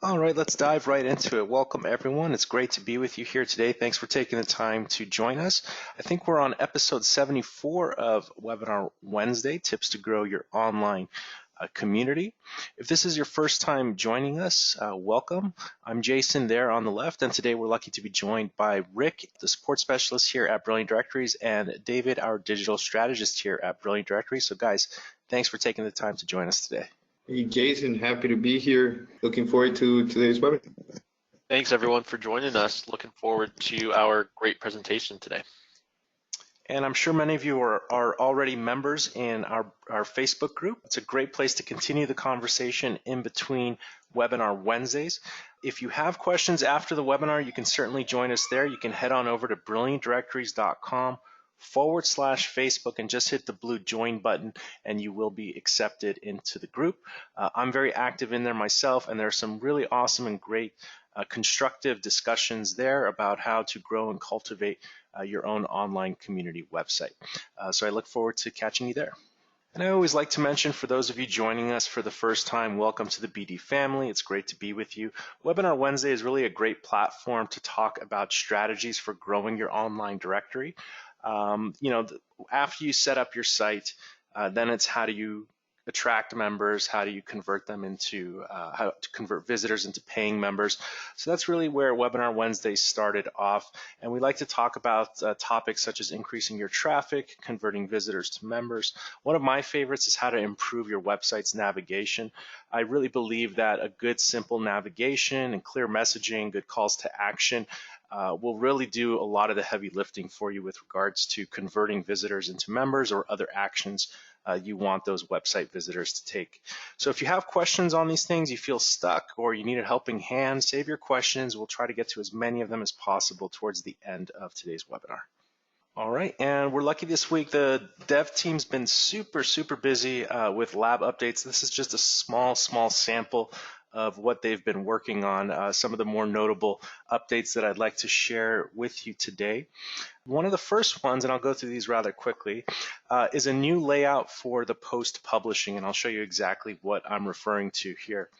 All right, let's dive right into it. Welcome, everyone. It's great to be with you here today. Thanks for taking the time to join us. I think we're on episode 74 of Webinar Wednesday, Tips to Grow Your Online Community. If this is your first time joining us, welcome. I'm Jason there on the left, and today we're lucky to be joined by Rick, the support specialist here at Brilliant Directories, and David, our digital strategist here at Brilliant Directories. So guys, thanks for taking the time to join us today. Hey, Jason, happy to be here. Looking forward to today's webinar. Thanks everyone for joining us. Looking forward to our great presentation today. And I'm sure many of you are already members in our Facebook group. It's a great place to continue the conversation in between Webinar Wednesdays. If you have questions after the webinar, you can certainly join us there. You can head on over to brilliantdirectories.com/Facebook and just hit the blue join button and you will be accepted into the group. I'm very active in there myself, and there are some really awesome and great constructive discussions there about how to grow and cultivate your own online community website. So I look forward to catching you there. And I always like to mention, for those of you joining us for the first time, welcome to the BD family. It's great to be with you. Webinar Wednesday is really a great platform to talk about strategies for growing your online directory. After you set up your site, then it's how do you attract members, how do you convert them into, how to convert visitors into paying members. So that's really where Webinar Wednesday started off. And we like to talk about topics such as increasing your traffic, converting visitors to members. One of my favorites is how to improve your website's navigation. I really believe that a good, simple navigation and clear messaging, good calls to action will really do a lot of the heavy lifting for you with regards to converting visitors into members or other actions you want those website visitors to take. So if you have questions on these things, you feel stuck, or you need a helping hand, save your questions. We'll try to get to as many of them as possible towards the end of today's webinar. All right, and we're lucky this week. The dev team's been super busy with lab updates. This is just a small sample of what they've been working on, some of the more notable updates that I'd like to share with you today. One of the first ones, and I'll go through these rather quickly, is a new layout for the post publishing, and I'll show you exactly what I'm referring to here.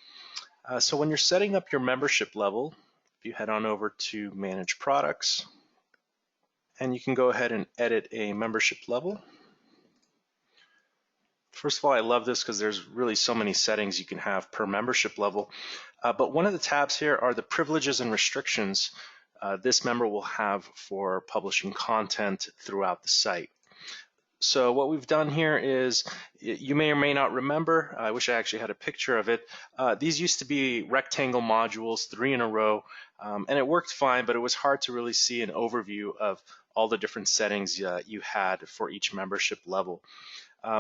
So when you're setting up your membership level, if you head on over to Manage Products, and you can go ahead and edit a membership level. First of all, I love this because there's really so many settings you can have per membership level. But one of the tabs here are the privileges and restrictions this member will have for publishing content throughout the site. So what we've done here is, you may or may not remember, I wish I actually had a picture of it. These used to be rectangle modules, 3 in a row, and it worked fine, but it was hard to really see an overview of all the different settings you had for each membership level.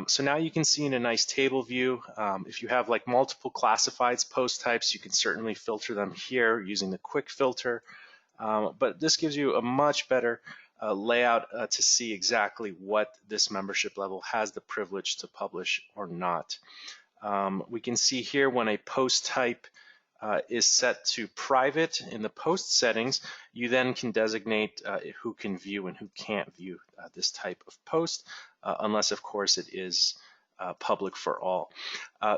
So now you can see in a nice table view, if you have like multiple classifieds post types, you can certainly filter them here using the quick filter. But this gives you a much better layout to see exactly what this membership level has the privilege to publish or not. We can see here when a post type is set to private in the post settings, you then can designate who can view and who can't view this type of post, unless of course it is public for all.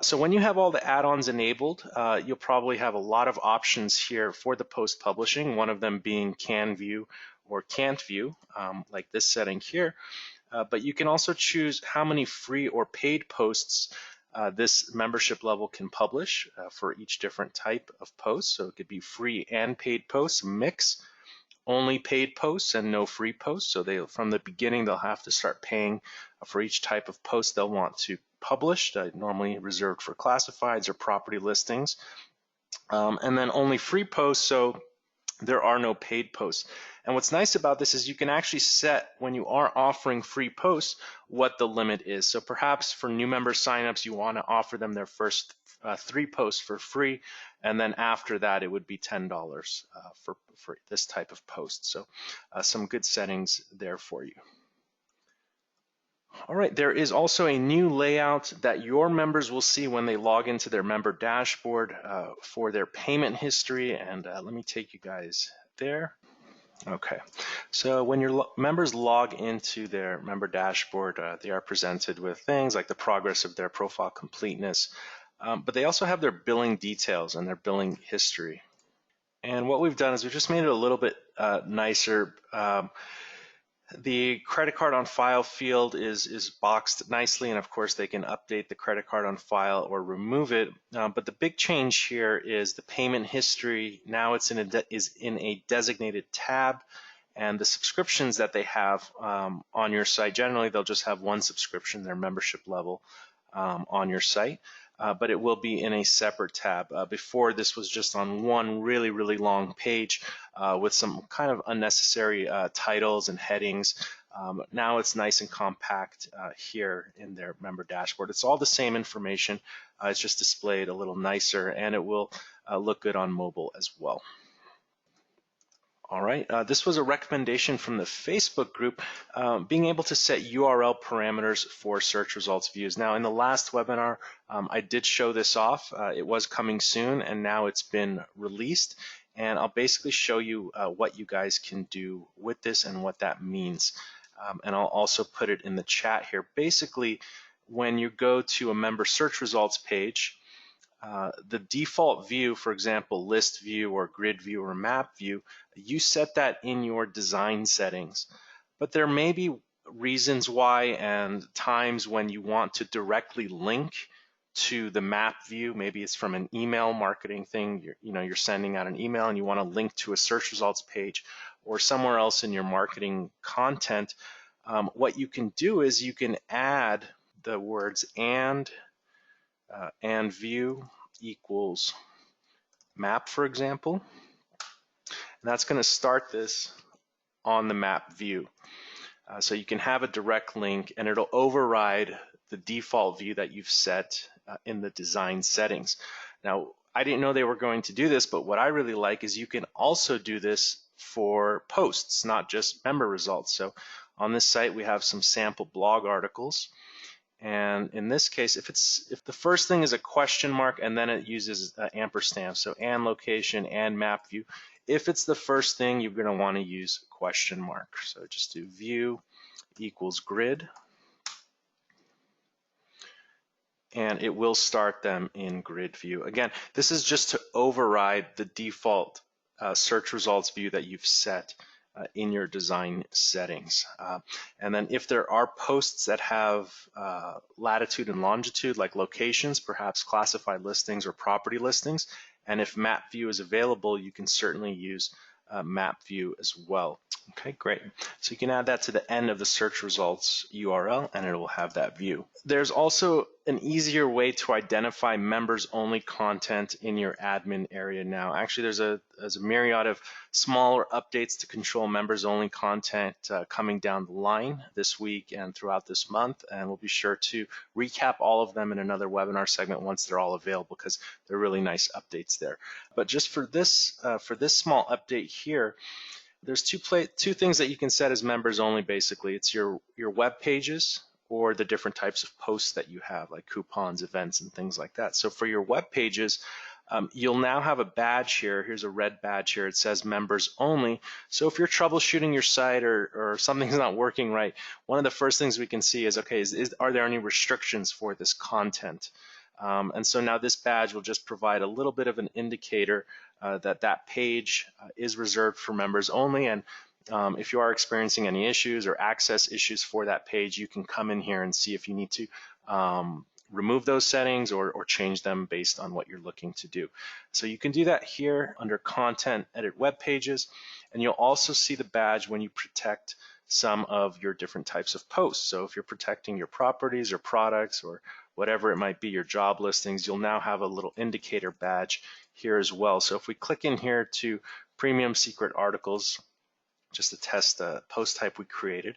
So when you have all the add-ons enabled, you'll probably have a lot of options here for the post publishing, one of them being can view or can't view, like this setting here. But you can also choose how many free or paid posts this membership level can publish for each different type of post. So it could be free and paid posts, mix, only paid posts and no free posts. So from the beginning, they'll have to start paying for each type of post they'll want to publish, normally reserved for classifieds or property listings. And then only free posts, so there are no paid posts. And what's nice about this is you can actually set, when you are offering free posts, what the limit is. So perhaps for new member signups, you want to offer them their first 3 posts for free, and then after that it would be $10 for this type of post. So some good settings there for you. All right, there is also a new layout that your members will see when they log into their member dashboard for their payment history, and let me take you guys there. Okay, so when your members log into their member dashboard, they are presented with things like the progress of their profile completeness, but they also have their billing details and their billing history. And what we've done is we've just made it a little bit nicer. The credit card on file field is boxed nicely, and of course they can update the credit card on file or remove it. But the big change here is the payment history. Now it's is in a designated tab, and the subscriptions that they have on your site, generally they'll just have one subscription, their membership level on your site. But it will be in a separate tab. Before, this was just on one really, really long page with some kind of unnecessary titles and headings. Now it's nice and compact here in their member dashboard. It's all the same information. It's just displayed a little nicer, and it will look good on mobile as well. All right, this was a recommendation from the Facebook group, being able to set URL parameters for search results views. Now, in the last webinar, I did show this off. It was coming soon, and now it's been released. And I'll basically show you what you guys can do with this and what that means. And I'll also put it in the chat here. Basically, when you go to a member search results page, the default view, for example, list view or grid view or map view, you set that in your design settings. But there may be reasons why and times when you want to directly link to the map view. Maybe it's from an email marketing thing. You're sending out an email and you want to link to a search results page or somewhere else in your marketing content. What you can do is you can add the words and view equals map, for example. And that's going to start this on the map view. So you can have a direct link and it'll override the default view that you've set in the design settings. Now, I didn't know they were going to do this, but what I really like is you can also do this for posts, not just member results. So on this site, we have some sample blog articles. And in this case, if the first thing is a question mark and then it uses ampersand, so and location and map view, if it's the first thing, you're going to want to use question mark. So just do view equals grid, and it will start them in grid view. Again, this is just to override the default search results view that you've set in your design settings. And then if there are posts that have latitude and longitude, like locations, perhaps classified listings or property listings, and if map view is available, you can certainly use map view as well. Okay, great. So you can add that to the end of the search results URL and it will have that view. There's also an easier way to identify members only content in your admin area now. Actually, there's a myriad of smaller updates to control members only content coming down the line this week and throughout this month, and we'll be sure to recap all of them in another webinar segment once they're all available, because they're really nice updates there. But just for this small update here, there's two things that you can set as members only. Basically, it's your web pages or the different types of posts that you have, like coupons, events, and things like that. So for your web pages, you'll now have a badge here. Here's a red badge here. It says members only. So if you're troubleshooting your site or something's not working right, one of the first things we can see is, okay, are there any restrictions for this content? And so now this badge will just provide a little bit of an indicator that page is reserved for members only. And if you are experiencing any issues or access issues for that page, you can come in here and see if you need to remove those settings or change them based on what you're looking to do. So you can do that here under Content, Edit Web Pages, and you'll also see the badge when you protect some of your different types of posts. So if you're protecting your properties or products or whatever it might be, your job listings, you'll now have a little indicator badge here as well. So if we click in here to Premium Secret Articles, just to test the post type we created,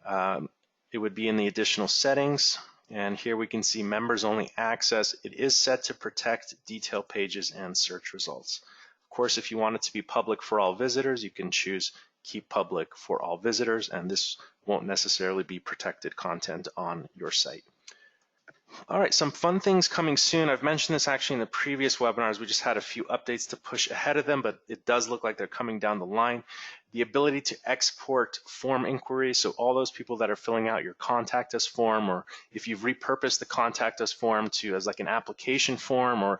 it would be in the additional settings, and here we can see members only access. It is set to protect detail pages and search results. Of course, if you want it to be public for all visitors, you can choose keep public for all visitors, and this won't necessarily be protected content on your site. All right, some fun things coming soon. I've mentioned this actually in the previous webinars. We just had a few updates to push ahead of them, but it does look like they're coming down the line. the ability to export form inquiries. So all those people that are filling out your contact us form, or if you've repurposed the contact us form to as like an application form or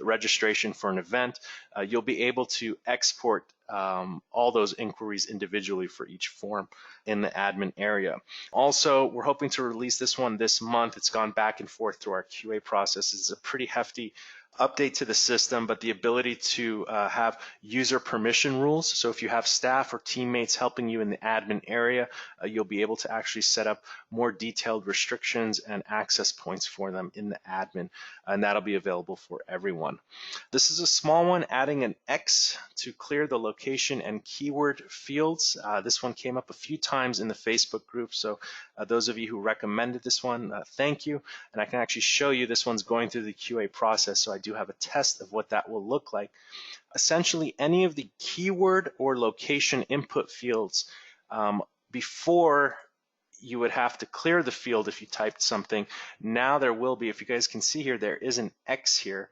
registration for an event, you'll be able to export all those inquiries individually for each form in the admin area. Also, we're hoping to release this one this month. It's gone back and forth through our QA process. It's a pretty hefty update to the system, but the ability to have user permission rules. So if you have staff or teammates helping you in the admin area, you'll be able to actually set up more detailed restrictions and access points for them in the admin, and that'll be available for everyone. This is a small one, adding an X to clear the location and keyword fields. This one came up a few times in the Facebook group, so those of you who recommended this one, thank you. And I can actually show you this one's going through the QA process, so I do have a test of what that will look like. Essentially, any of the keyword or location input fields before you would have to clear the field if you typed something. Now there will be, if you guys can see here, there is an X here,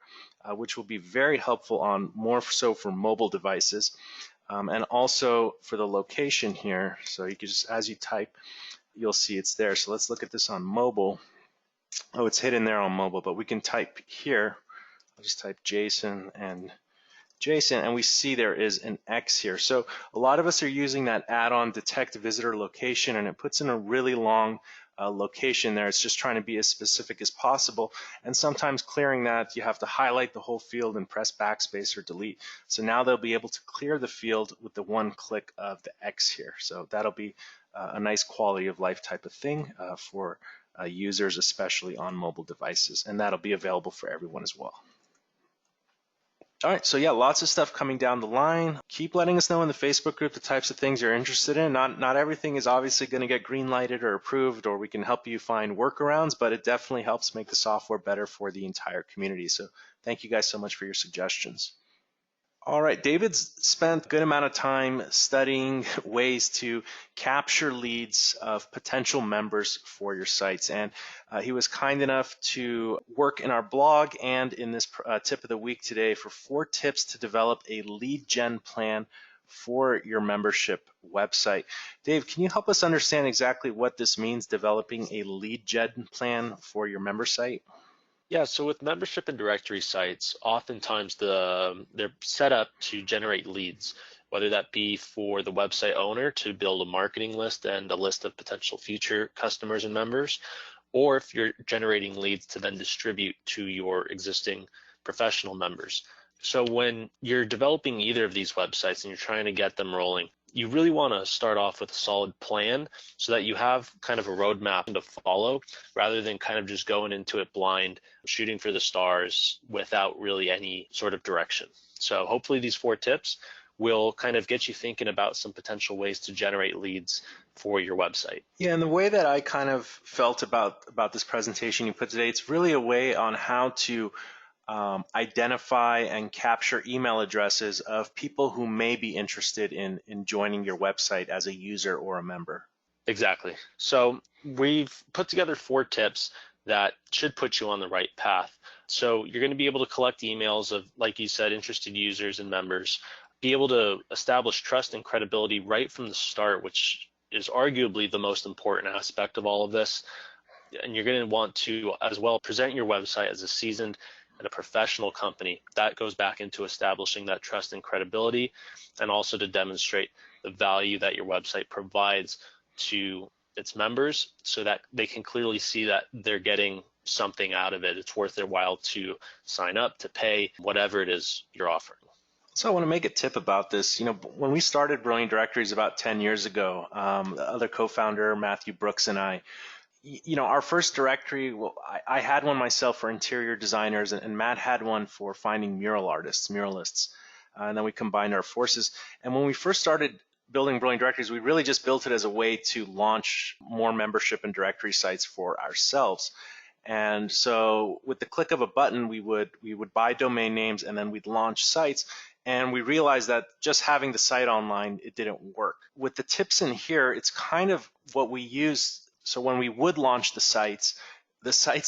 which will be very helpful on more so for mobile devices. And also for the location here. So you can just, as you type, you'll see it's there. So let's look at this on mobile. Oh, it's hidden there on mobile, but we can type here. I'll just type Jason, and we see there is an X here. So a lot of us are using that add-on detect visitor location, and it puts in a really long location there. It's just trying to be as specific as possible. And sometimes clearing that, you have to highlight the whole field and press backspace or delete. So now they'll be able to clear the field with the one click of the X here. So that'll be a nice quality of life type of thing for users, especially on mobile devices. And that'll be available for everyone as well. All right, so yeah, lots of stuff coming down the line. Keep letting us know in the Facebook group the types of things you're interested in. Not everything is obviously going to get green lighted or approved, or we can help you find workarounds, but it definitely helps make the software better for the entire community. So thank you guys so much for your suggestions. All right, David's spent a good amount of time studying ways to capture leads of potential members for your sites. And he was kind enough to work in our blog and in this tip of the week today for 4 tips to develop a lead gen plan for your membership website. Dave, can you help us understand exactly what this means, developing a lead gen plan for your member site? Yeah, so with membership and directory sites, oftentimes they're set up to generate leads, whether that be for the website owner to build a marketing list and a list of potential future customers and members, or if you're generating leads to then distribute to your existing professional members. So when you're developing either of these websites and you're trying to get them rolling, you really want to start off with a solid plan so that you have kind of a roadmap to follow rather than kind of just going into it blind, shooting for the stars without really any sort of direction. So hopefully these 4 tips will kind of get you thinking about some potential ways to generate leads for your website. Yeah, and the way that I kind of felt about this presentation you put today, it's really a way on how to identify and capture email addresses of people who may be interested in joining your website as a user or a member. Exactly. So we've put together 4 tips that should put you on the right path. So you're going to be able to collect emails of, like you said, interested users and members, be able to establish trust and credibility right from the start, which is arguably the most important aspect of all of this. And you're going to want to as well present your website as a seasoned and a professional company. That goes back into establishing that trust and credibility, and also to demonstrate the value that your website provides to its members so that they can clearly see that they're getting something out of it. It's worth their while to sign up, to pay, whatever it is you're offering. So I want to make a tip about this. When we started Brilliant Directories about 10 years ago, the other co-founder, Matthew Brooks, and I, our first directory, I had one myself for interior designers, and Matt had one for finding muralists. And then we combined our forces. And when we first started building Brilliant Directories, we really just built it as a way to launch more membership and directory sites for ourselves. And so with the click of a button, we would buy domain names, and then we'd launch sites. And we realized that just having the site online, it didn't work. With the tips in here, it's kind of what we use. So when we would launch the sites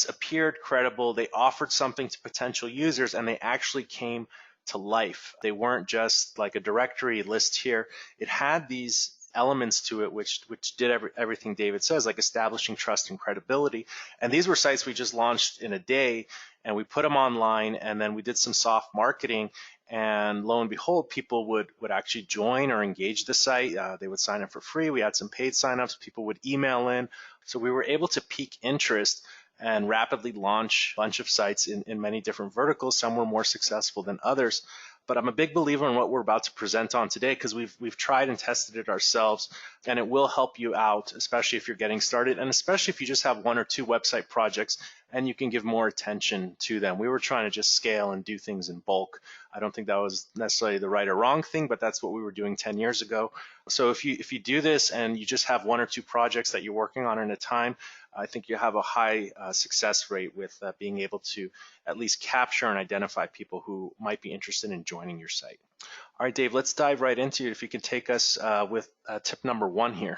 appeared credible, they offered something to potential users, and they actually came to life. They weren't just like a directory list here. It had these elements to it which did everything David says, like establishing trust and credibility. And these were sites we just launched in a day, and we put them online, and then we did some soft marketing, and lo and behold, people would actually join or engage the site. They would sign up for free. We had some paid signups. People would email in. So we were able to pique interest and rapidly launch a bunch of sites in many different verticals. Some were more successful than others. But I'm a big believer in what we're about to present on today, because we've tried and tested it ourselves, and it will help you out, especially if you're getting started, and especially if you just have one or two website projects and you can give more attention to them. We were trying to just scale and do things in bulk. I don't think that was necessarily the right or wrong thing, but that's what we were doing 10 years ago. So if you do this and you just have one or two projects that you're working on at a time, I think you have a high success rate with being able to at least capture and identify people who might be interested in joining your site. All right, Dave, let's dive right into it. If you can take us with tip number 1 here.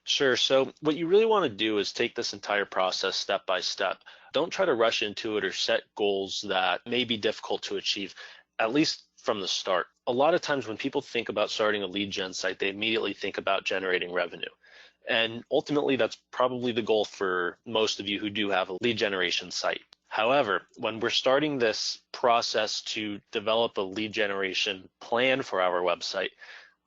Sure. So what you really want to do is take this entire process step by step. Don't try to rush into it or set goals that may be difficult to achieve, at least from the start. A lot of times when people think about starting a lead gen site, they immediately think about generating revenue. And ultimately, that's probably the goal for most of you who do have a lead generation site. However, when we're starting this process to develop a lead generation plan for our website,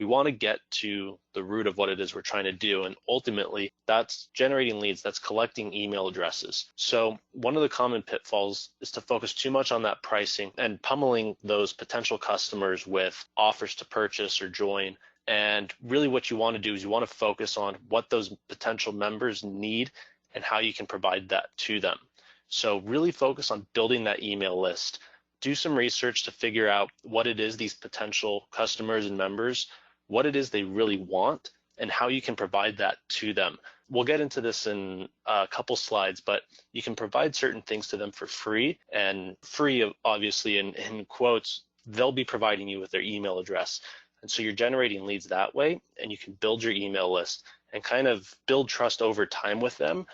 we want to get to the root of what it is we're trying to do. And ultimately, that's generating leads, that's collecting email addresses. So one of the common pitfalls is to focus too much on that pricing and pummeling those potential customers with offers to purchase or join. And really what you want to do is you want to focus on what those potential members need and how you can provide that to them. So really focus on building that email list. Do some research to figure out what it is these potential customers and members, what it is they really want, and how you can provide that to them. We'll get into this in a couple slides, but you can provide certain things to them for free, and free obviously in quotes, they'll be providing you with their email address. And so you're generating leads that way, and you can build your email list and kind of build trust over time with them.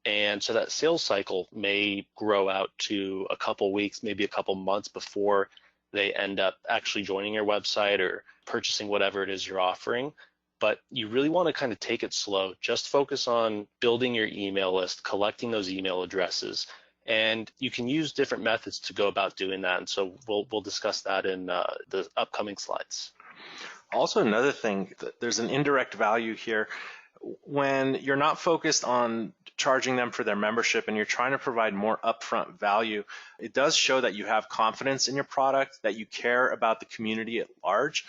And so that sales cycle may grow out to a couple weeks, maybe a couple months before they end up actually joining your website or purchasing whatever it is you're offering. But you really want to kind of take it slow. Just focus on building your email list, collecting those email addresses, and you can use different methods to go about doing that. And so we'll discuss that in the upcoming slides. Also, another thing, there's an indirect value here. When you're not focused on charging them for their membership and you're trying to provide more upfront value, it does show that you have confidence in your product, that you care about the community at large.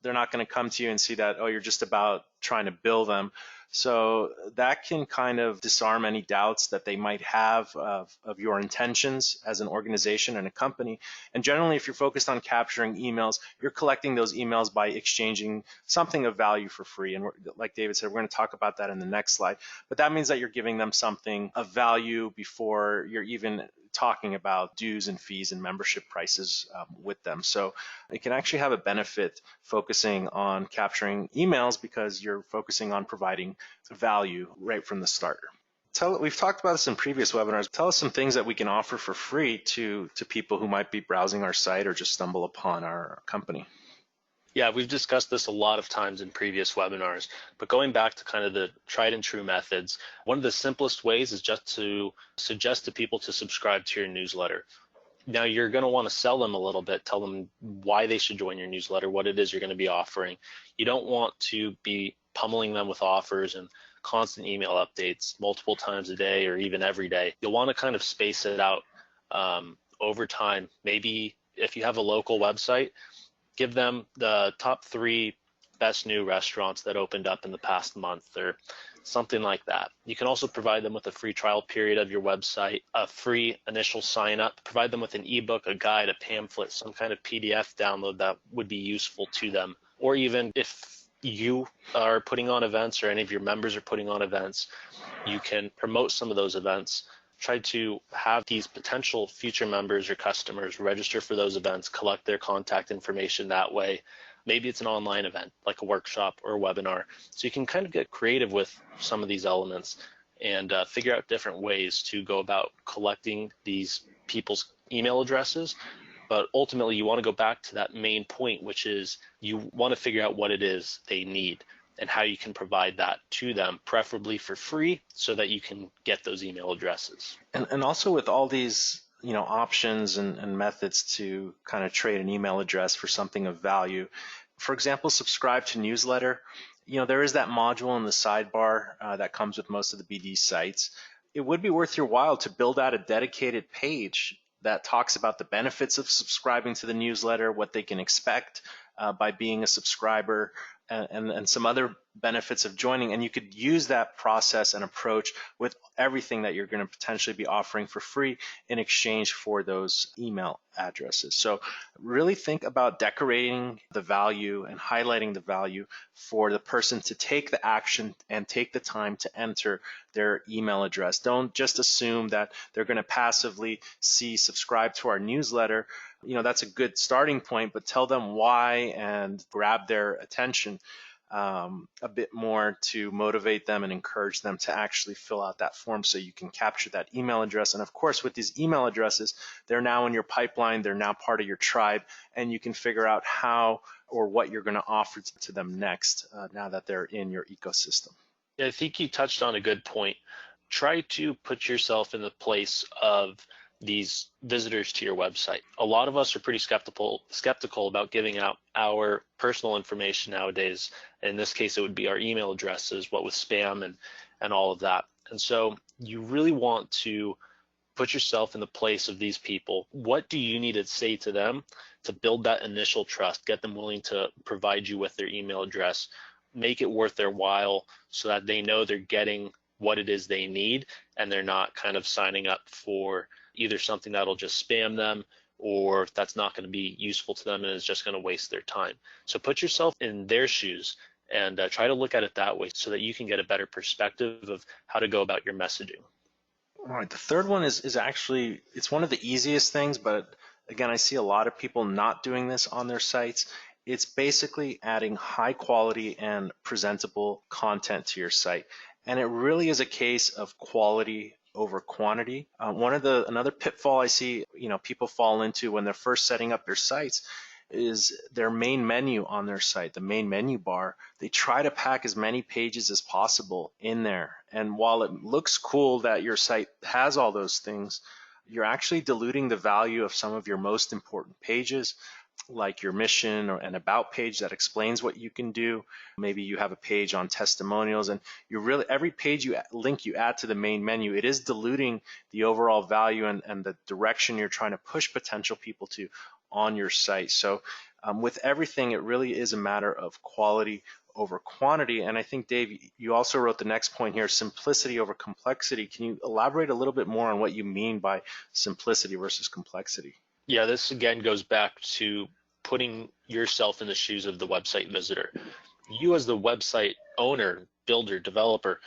They're not going to come to you and see that, oh, you're just about trying to bill them. So that can kind of disarm any doubts that they might have of your intentions as an organization and a company. And generally, if you're focused on capturing emails, you're collecting those emails by exchanging something of value for free. And like David said, we're going to talk about that in the next slide. But that means that you're giving them something of value before you're even talking about dues and fees and membership prices with them. So it can actually have a benefit focusing on capturing emails because you're focusing on providing value right from the start. We've talked about this in previous webinars. Tell us some things that we can offer for free to people who might be browsing our site or just stumble upon our company. Yeah, we've discussed this a lot of times in previous webinars, but going back to kind of the tried and true methods, one of the simplest ways is just to suggest to people to subscribe to your newsletter. Now you're going to want to sell them a little bit, tell them why they should join your newsletter, what it is you're going to be offering. You don't want to be pummeling them with offers and constant email updates multiple times a day or even every day. You'll want to kind of space it out over time. Maybe if you have a local website, give them the top 3 best new restaurants that opened up in the past month or something like that. You can also provide them with a free trial period of your website, a free initial sign up, provide them with an ebook, a guide, a pamphlet, some kind of PDF download that would be useful to them. Or even if you are putting on events or any of your members are putting on events, you can promote some of those events. Try to have these potential future members or customers register for those events, collect their contact information that way. Maybe it's an online event like a workshop or a webinar. So you can kind of get creative with some of these elements and figure out different ways to go about collecting these people's email addresses But ultimately, you want to go back to that main point, which is you want to figure out what it is they need and how you can provide that to them, preferably for free, so that you can get those email addresses. And also with all these options and methods to kind of trade an email address for something of value. For example, subscribe to newsletter. There is that module in the sidebar that comes with most of the BD sites. It would be worth your while to build out a dedicated page that talks about the benefits of subscribing to the newsletter, what they can expect by being a subscriber, and some other benefits of joining. And you could use that process and approach with everything that you're going to potentially be offering for free in exchange for those email addresses. So really think about decorating the value and highlighting the value for the person to take the action and take the time to enter their email address. Don't just assume that they're going to passively subscribe to our newsletter. That's a good starting point, but tell them why and grab their attention a bit more to motivate them and encourage them to actually fill out that form so you can capture that email address. And of course, with these email addresses, they're now in your pipeline, they're now part of your tribe, and you can figure out how or what you're going to offer to them next now that they're in your ecosystem. Yeah, I think you touched on a good point. Try to put yourself in the place of these visitors to your website. A lot of us are pretty skeptical about giving out our personal information nowadays. In this case, it would be our email addresses, what with spam and all of that. And so you really want to put yourself in the place of these people. What do you need to say to them to build that initial trust, get them willing to provide you with their email address, make it worth their while so that they know they're getting what it is they need and they're not kind of signing up for either something that'll just spam them or that's not going to be useful to them and is just going to waste their time. So put yourself in their shoes and try to look at it that way so that you can get a better perspective of how to go about your messaging. All right, the third one is actually, it's one of the easiest things, but again, I see a lot of people not doing this on their sites. It's basically adding high quality and presentable content to your site. And it really is a case of quality over quantity. Another pitfall I see people fall into when they're first setting up their sites is their main menu on their site, the main menu bar. They try to pack as many pages as possible in there. And while it looks cool that your site has all those things, you're actually diluting the value of some of your most important pages, like your mission or an about page that explains what you can do. Maybe you have a page on testimonials, and every page you add to the main menu, it is diluting the overall value and the direction you're trying to push potential people to on your site. So with everything, it really is a matter of quality over quantity. And I think, Dave, you also wrote the next point here, simplicity over complexity. Can you elaborate a little bit more on what you mean by simplicity versus complexity? Yeah, this again goes back to putting yourself in the shoes of the website visitor. You as the website owner, builder, developer,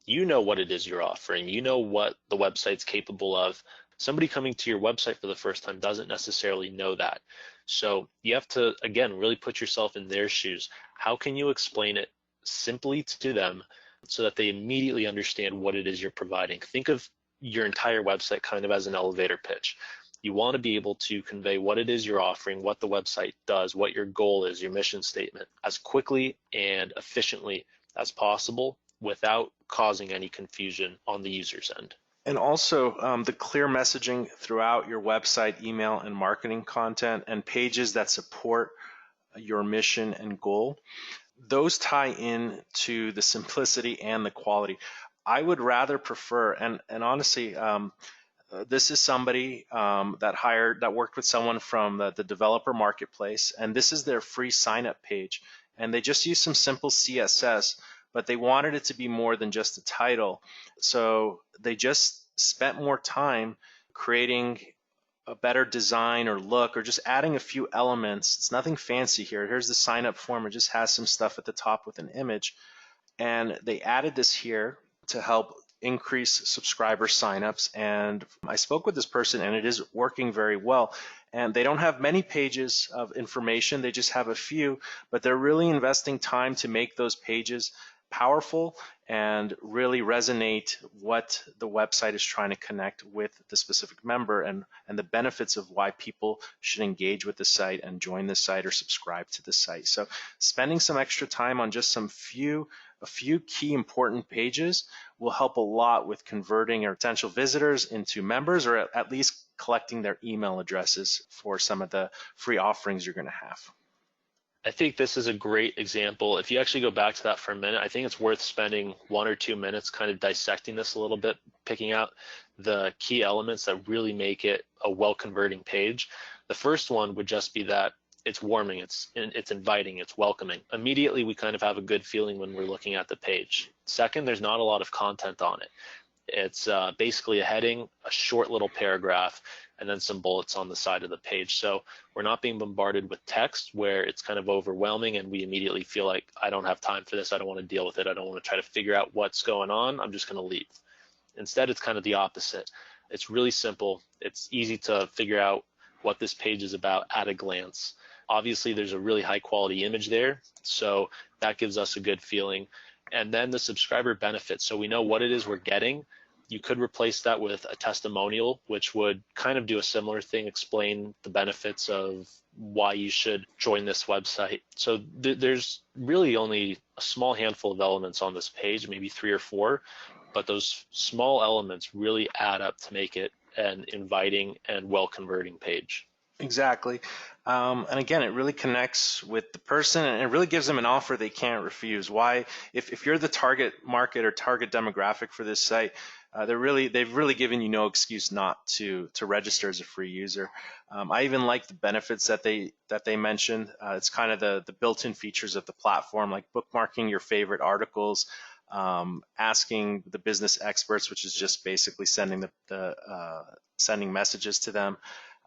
you know what it is you're offering. You know what the website's capable of. Somebody coming to your website for the first time doesn't necessarily know that. So you have to, again, really put yourself in their shoes. How can you explain it simply to them so that they immediately understand what it is you're providing? Think of your entire website kind of as an elevator pitch. You want to be able to convey what it is you're offering, what the website does, what your goal is, your mission statement, as quickly and efficiently as possible without causing any confusion on the user's end. And also the clear messaging throughout your website, email, and marketing content, and pages that support your mission and goal. Those tie in to the simplicity and the quality. I would rather prefer, and honestly, this is somebody that worked with someone from the developer marketplace, and this is their free sign-up page. And they just used some simple CSS, but they wanted it to be more than just a title. So they just spent more time creating a better design or look, or just adding a few elements. It's nothing fancy here. Here's the sign-up form. It just has some stuff at the top with an image. And they added this here to help increase subscriber signups. And I spoke with this person, and it is working very well. And they don't have many pages of information. They just have a few, but they're really investing time to make those pages powerful and really resonate what the website is trying to connect with the specific member and the benefits of why people should engage with the site and join the site or subscribe to the site. So spending some extra time on just a few key important pages will help a lot with converting our potential visitors into members, or at least collecting their email addresses for some of the free offerings you're going to have. I think this is a great example. If you actually go back to that for a minute, I think it's worth spending 1 or 2 minutes kind of dissecting this a little bit, picking out the key elements that really make it a well-converting page. The first one would just be that it's warming, it's inviting, it's welcoming. Immediately, we kind of have a good feeling when we're looking at the page. Second, there's not a lot of content on it. It's basically a heading, a short little paragraph, and then some bullets on the side of the page. So we're not being bombarded with text where it's kind of overwhelming and we immediately feel like, I don't have time for this, I don't want to deal with it, I don't want to try to figure out what's going on, I'm just going to leave. Instead, it's kind of the opposite. It's really simple. It's easy to figure out what this page is about at a glance. Obviously, there's a really high quality image there, so that gives us a good feeling. And then the subscriber benefits, so we know what it is we're getting. You could replace that with a testimonial, which would kind of do a similar thing, explain the benefits of why you should join this website. So there's really only a small handful of elements on this page, maybe 3 or 4, but those small elements really add up to make it an inviting and well-converting page. Exactly. And again, it really connects with the person and it really gives them an offer they can't refuse. Why? If you're the target market or target demographic for this site, they've really given you no excuse not to register as a free user. I even like the benefits that they mentioned. It's kind of the built-in features of the platform, like bookmarking your favorite articles, asking the business experts, which is just basically sending sending messages to them.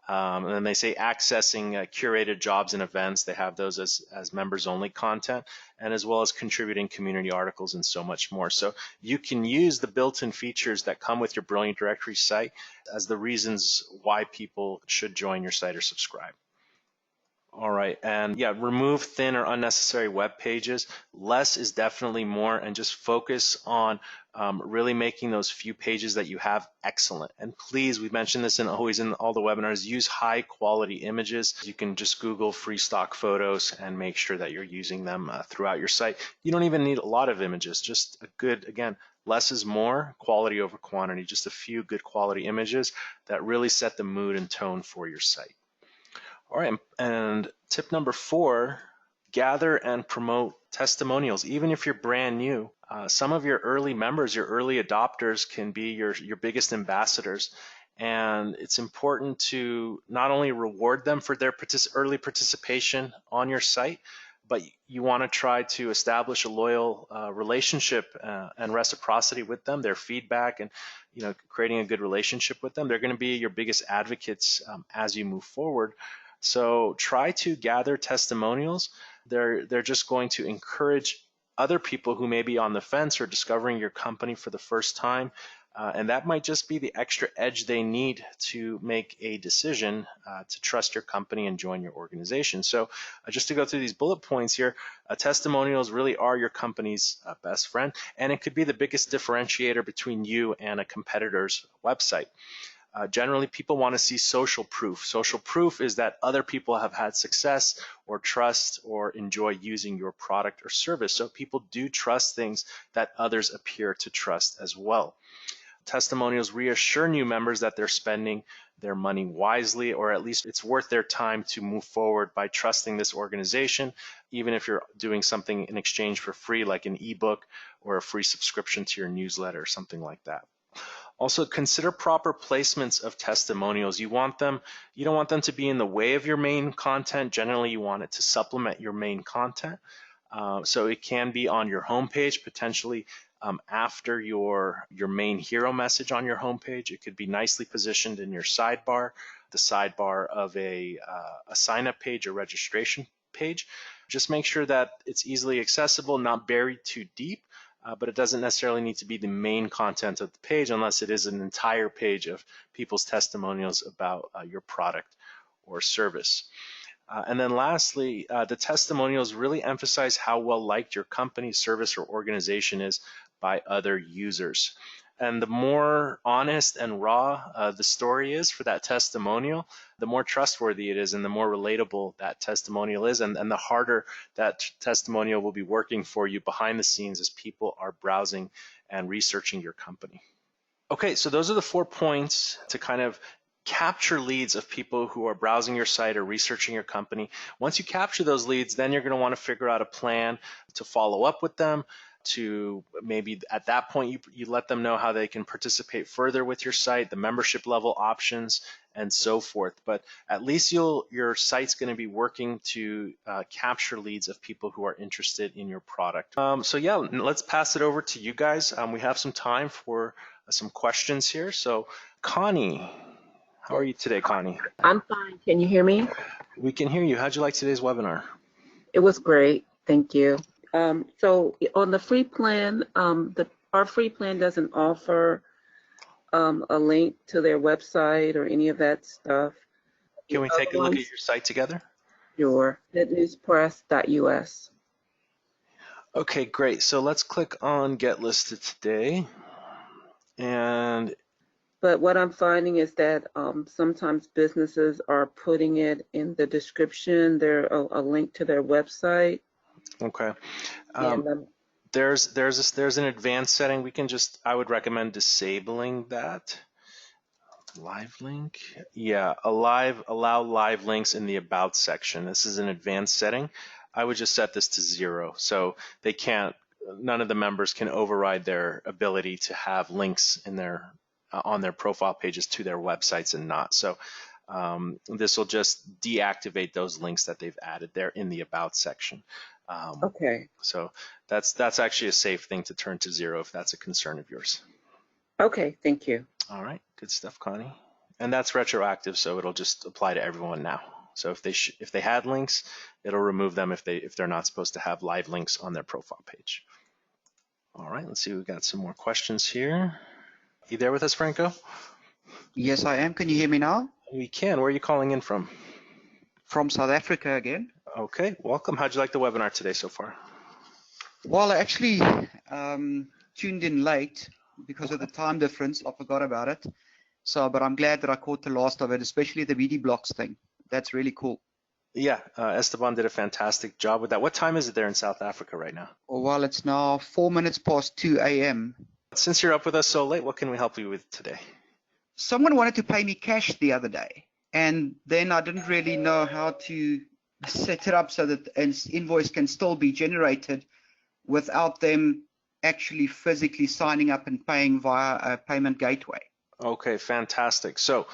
And then they say accessing curated jobs and events. They have those as members only content, and as well as contributing community articles and so much more. So you can use the built-in features that come with your Brilliant Directory site as the reasons why people should join your site or subscribe. All right, and yeah, remove thin or unnecessary web pages. Less is definitely more, and just focus on really making those few pages that you have excellent. And please, we've mentioned this always in all the webinars, use high quality images. You can just Google free stock photos and make sure that you're using them throughout your site. You don't even need a lot of images, just a good, again, less is more, quality over quantity, just a few good quality images that really set the mood and tone for your site. All right, and tip number 4, gather and promote testimonials. Even if you're brand new, some of your early members, your early adopters can be your biggest ambassadors. And it's important to not only reward them for their early participation on your site, but you want to try to establish a loyal relationship and reciprocity with them, their feedback, and creating a good relationship with them. They're going to be your biggest advocates as you move forward. So try to gather testimonials. They're just going to encourage other people who may be on the fence or discovering your company for the first time. And that might just be the extra edge they need to make a decision to trust your company and join your organization. So just to go through these bullet points here, testimonials really are your company's best friend, and it could be the biggest differentiator between you and a competitor's website. Generally, people want to see social proof. Social proof is that other people have had success or trust or enjoy using your product or service. So people do trust things that others appear to trust as well. Testimonials reassure new members that they're spending their money wisely, or at least it's worth their time to move forward by trusting this organization, even if you're doing something in exchange for free, like an ebook or a free subscription to your newsletter or something like that. Also, consider proper placements of testimonials. You don't want them to be in the way of your main content. Generally, you want it to supplement your main content. So it can be on your homepage, potentially after your main hero message on your homepage. It could be nicely positioned in your sidebar, the sidebar of a sign-up page or registration page. Just make sure that it's easily accessible, not buried too deep. But it doesn't necessarily need to be the main content of the page unless it is an entire page of people's testimonials about your product or service. And then lastly, the testimonials really emphasize how well liked your company, service, or organization is by other users. And the more honest and raw the story is for that testimonial, the more trustworthy it is and the more relatable that testimonial is, and the harder that testimonial will be working for you behind the scenes as people are browsing and researching your company. Okay, so those are the 4 points to kind of capture leads of people who are browsing your site or researching your company. Once you capture those leads, then you're going to want to figure out a plan to follow up with them, to maybe at that point you let them know how they can participate further with your site, the membership level options, and so forth. But at least your site's going to be working to capture leads of people who are interested in your product. So yeah, let's pass it over to you guys. We have some time for some questions here. So Connie, how are you today, Connie? I'm fine. Can you hear me? We can hear you. How'd you like today's webinar? It was great. Thank you. So on the free plan, our free plan doesn't offer a link to their website or any of that stuff. Can we take a look at your site together? Sure. Newspress.us. Okay, great. So let's click on Get Listed Today. But what I'm finding is that sometimes businesses are putting it in the description, a link to their website. Okay. There's an advanced setting. We can I would recommend disabling that. Live link? Yeah, allow live links in the About section. This is an advanced setting. I would just set this to 0. So none of the members can override their ability to have links in on their profile pages to their websites and not. So this will just deactivate those links that they've added there in the About section. Okay. So that's actually a safe thing to turn to 0 if that's a concern of yours. Okay, thank you. All right, good stuff, Connie. And that's retroactive, so it'll just apply to everyone now. So if they had links, it'll remove them if they're not supposed to have live links on their profile page. All right, let's see. We've got some more questions here. You there with us, Franco? Yes, I am. Can you hear me now? We can. Where are you calling in from? From South Africa again. Okay, welcome. How'd you like the webinar today so far? Well, I actually tuned in late because of the time difference. I forgot about it. But I'm glad that I caught the last of it, especially the BD blocks thing. That's really cool. Yeah, Esteban did a fantastic job with that. What time is it there in South Africa right now? Well, it's now 4 minutes past 2 a.m. Since you're up with us so late, what can we help you with today? Someone wanted to pay me cash the other day, and then I didn't really know how to set it up so that an invoice can still be generated without them actually physically signing up and paying via a payment gateway. Okay, fantastic. So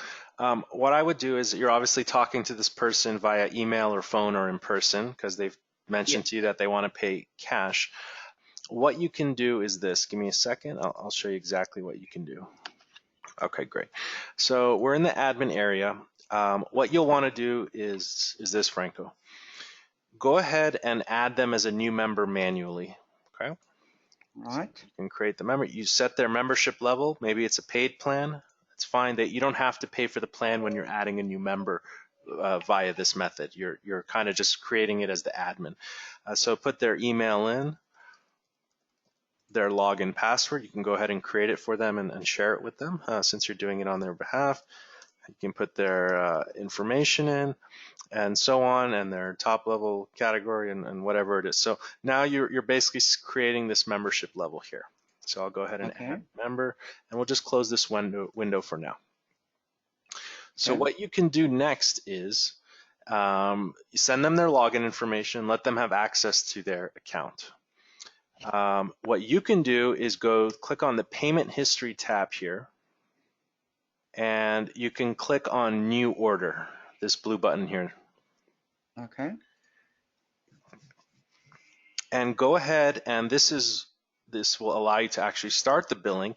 what I would do is you're obviously talking to this person via email or phone or in person because they've mentioned to you that they want to pay cash. What you can do is this. Give me a second. I'll show you exactly what you can do. Okay, great. So we're in the admin area. What you'll want to do is this, Franco. Go ahead and add them as a new member manually. Okay. All right. So you can create the member. You set their membership level. Maybe it's a paid plan. It's fine. That you don't have to pay for the plan when you're adding a new member via this method. You're kind of just creating it as the admin. So put their email in, their login password. You can go ahead and create it for them and share it with them since you're doing it on their behalf. You can put their information in and so on, and their top level category and whatever it is. So now you're basically creating this membership level here. So I'll go ahead and add member, and we'll just close this window for now. So what you can do next is you send them their login information, let them have access to their account. What you can do is go click on the payment history tab here, and you can click on new order, this blue button here. Okay. And go ahead, and this will allow you to actually start the billing.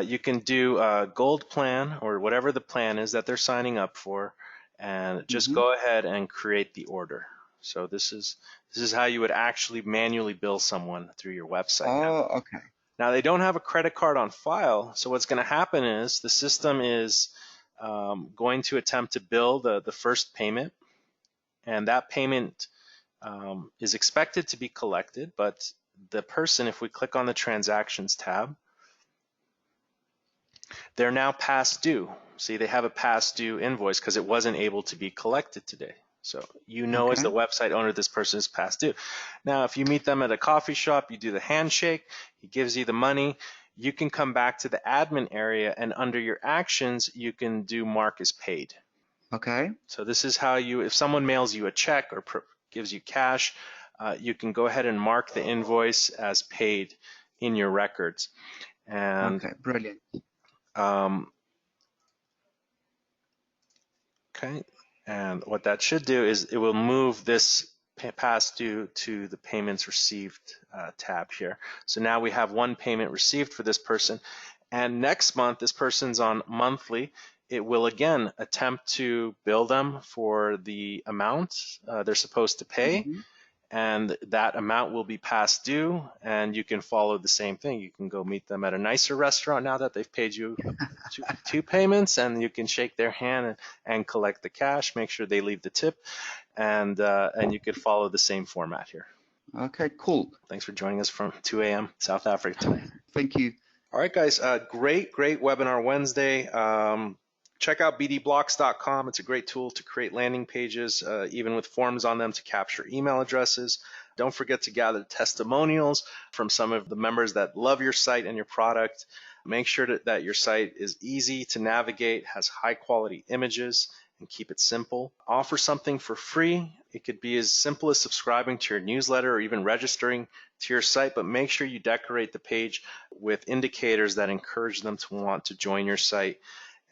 You can do a gold plan or whatever the plan is that they're signing up for, and just go ahead and create the order. So this is how you would actually manually bill someone through your website. Oh, okay. Now they don't have a credit card on file, so what's going to happen is the system is going to attempt to bill the first payment, and that payment is expected to be collected, but the person, if we click on the Transactions tab, they're now past due. See, they have a past due invoice because it wasn't able to be collected today. So you know, Okay. as the website owner, this person is past due. Now, if you meet them at a coffee shop, you do the handshake, he gives you the money, you can come back to the admin area, and under your actions, you can do mark as paid. Okay. So this is how you, if someone mails you a check or gives you cash, you can go ahead and mark the invoice as paid in your records. And Okay, brilliant. Okay, and what that should do is it will move this past due to the payments received tab here. So now we have one payment received for this person, and next month this person's on monthly. It will again attempt to bill them for the amount they're supposed to pay, and that amount will be past due, and you can follow the same thing. You can go meet them at a nicer restaurant now that they've paid you two payments, and you can shake their hand and collect the cash, make sure they leave the tip, and you could follow the same format here. Okay, cool. Thanks for joining us from 2 a.m. South Africa tonight. Thank you. All right, guys, great webinar Wednesday. Check out bdblocks.com. It's a great tool to create landing pages, even with forms on them to capture email addresses. Don't forget to gather testimonials from some of the members that love your site and your product. Make sure that your site is easy to navigate, has high quality images, and keep it simple. Offer something for free. It could be as simple as subscribing to your newsletter or even registering to your site, but make sure you decorate the page with indicators that encourage them to want to join your site.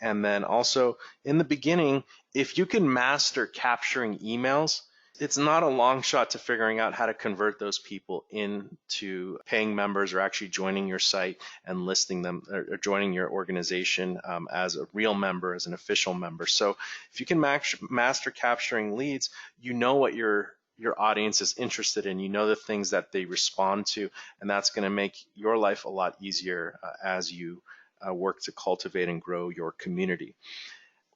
And then also in the beginning, if you can master capturing emails, it's not a long shot to figuring out how to convert those people into paying members or actually joining your site and listing them or joining your organization as a real member, as an official member. So if you can master capturing leads, you know what your audience is interested in, you know the things that they respond to, and that's going to make your life a lot easier as you work to cultivate and grow your community.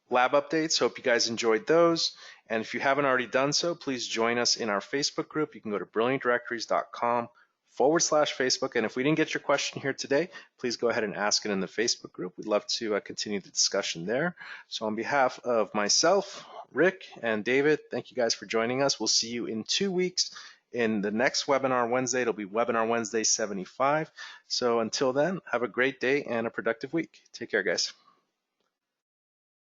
Lab updates, hope you guys enjoyed those. And if you haven't already done so, please join us in our Facebook group. You can go to brilliantdirectories.com/Facebook. And if we didn't get your question here today, please go ahead and ask it in the Facebook group. We'd love to continue the discussion there. So on behalf of myself, Rick, and David, thank you guys for joining us. We'll see you in 2 weeks in the next webinar Wednesday. It'll be Webinar Wednesday 75. So until then, have a great day and a productive week. Take care, guys.